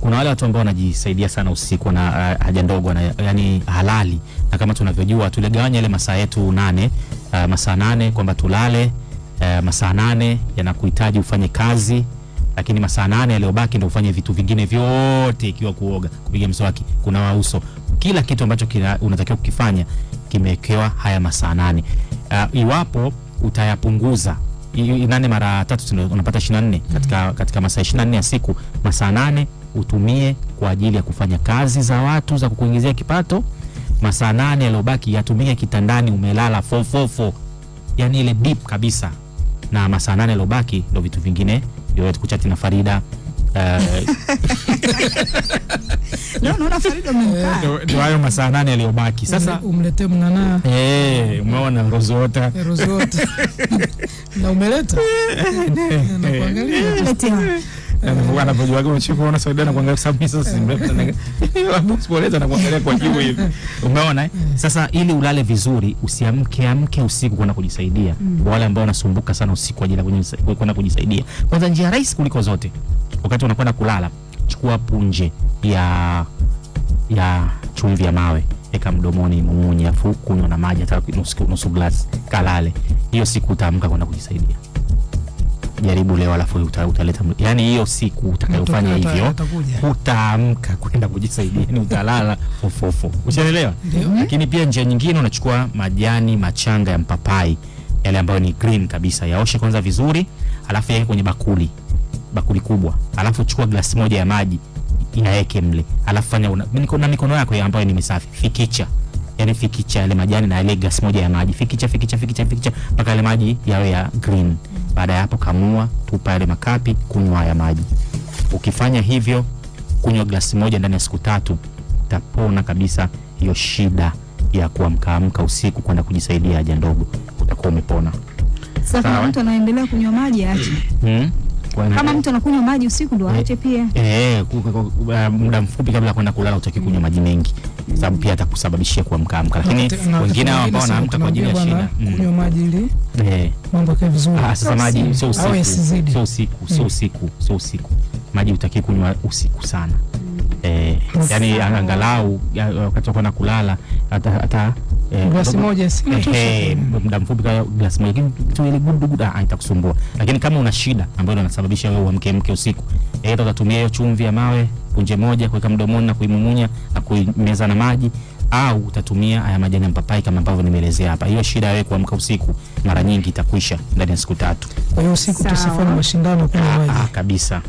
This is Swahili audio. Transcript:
kuna wale watu ambao wanajisaidia sana usiku na haja ndogo na yani halali, na kama tunavyojua tuligawanya ile masaa yetu 8, masaa 8 kwamba tulale, masaa 8 yanakuhitaji ufanye kazi, lakini masaa 8 yaliyobaki ndio ufanye vitu vingine vyote, ikiwa kuoga, kupiga mswaki, kunawa uso, kila kitu ambacho unatakiwa kukifanya kimewekewa haya masaa 8. Iwapo utayapunguza 8 mara 3 unapata 24 katika masaa 24 ya siku, masaa 8 utumie kwa ajili ya kufanya kazi za watu za kukuingizia kipato. Masaa 8 yaliyobaki yatumie kitandani umelala fofofo, yani ile deep kabisa, na masaa 8 yaliyobaki ndio vitu vingine vyote, kuchati na Farida. Naona Farida mmekaa. Ndio hayo masaa 8 yaliyobaki. Sasa umletee mnana. Umeona rozota. Rozota. Na umeleta. Na kuangalia. Anapojua kama chifu una Saida na kuangalia sababu sasa simleta na spoleta na kuangalia kwa juu hivi. Umeona sasa, ili ulale vizuri usiamke usiku kwenda kujisaidia. Wale ambao wanasumbuka sana usiku kwa ajili ya kwenda kujisaidia, kwanza njia rahisi kuliko zote, wakati unakwenda kulala, chukua punje ya chumvi ya mawe, eka mdomoni, mumunya, afu kunywa na maji hata nusu glass, kalale. Hiyo siku utaamka kwenda kujisaidia. Jaribu leo, alafu utaleta, yani hiyo siku utakayofanya hivyo utaamka kwenda kujisaidia, yani utalala fofofo. Ushaelewa? Lakini pia njia nyingine, unachukua majani machanga ya mpapai yale ambayo ni green kabisa, yaoshe kwanza vizuri, alafu yaweke kwenye bakuli kubwa, alafu chukua glasi moja ya maji yaweke mle, alafu fanya na mikono yako ambayo ni misafi, fikicha yale majani na ile glasi moja ya maji, fikicha mpaka yale maji yawe ya green. Baada ya hapo, kamua, tupa yale makapi, kunywa ya maji. Ukifanya hivyo, kunywa glasi moja ndani ya siku 3, utapona kabisa hiyo shida ya kuamka usiku kwenda kujisaidia haja ndogo, utakuwa umepona. Sasa mtu anaendelea kunywa maji aache. Kama mtu anakunywa maji usiku ndo aache pia. Muda mfupi kabla kwenda kulala utaki kunywa maji mengi, sababu pia atakusababishia kuamka. Lakini wengine ambao wanaamka kwa ajili ya shida, kunywa maji ili mambo yake vizuri. Sasa maji sio usiku. Maji utaki kunywa usiku sana. Yani angalau wakati kwenda kulala hata glasi moja si muda mfupi kama glasi moja, kitu ile gudu itakusumbua. Lakini kama una shida ambayo inasababisha wewe uamke usiku, utatumia hiyo chumvi ya mawe punje moja, kuweka mdomoni na kuimumunya na kuimeza na maji, au utatumia haya majani ya mpapai kama ambavyo nimeelezea hapa. Hiyo shida wewe kuamka usiku mara nyingi itakwisha ndani ya siku 3. Kwa hiyo usiku tusifanye mashindano kwa maji kabisa.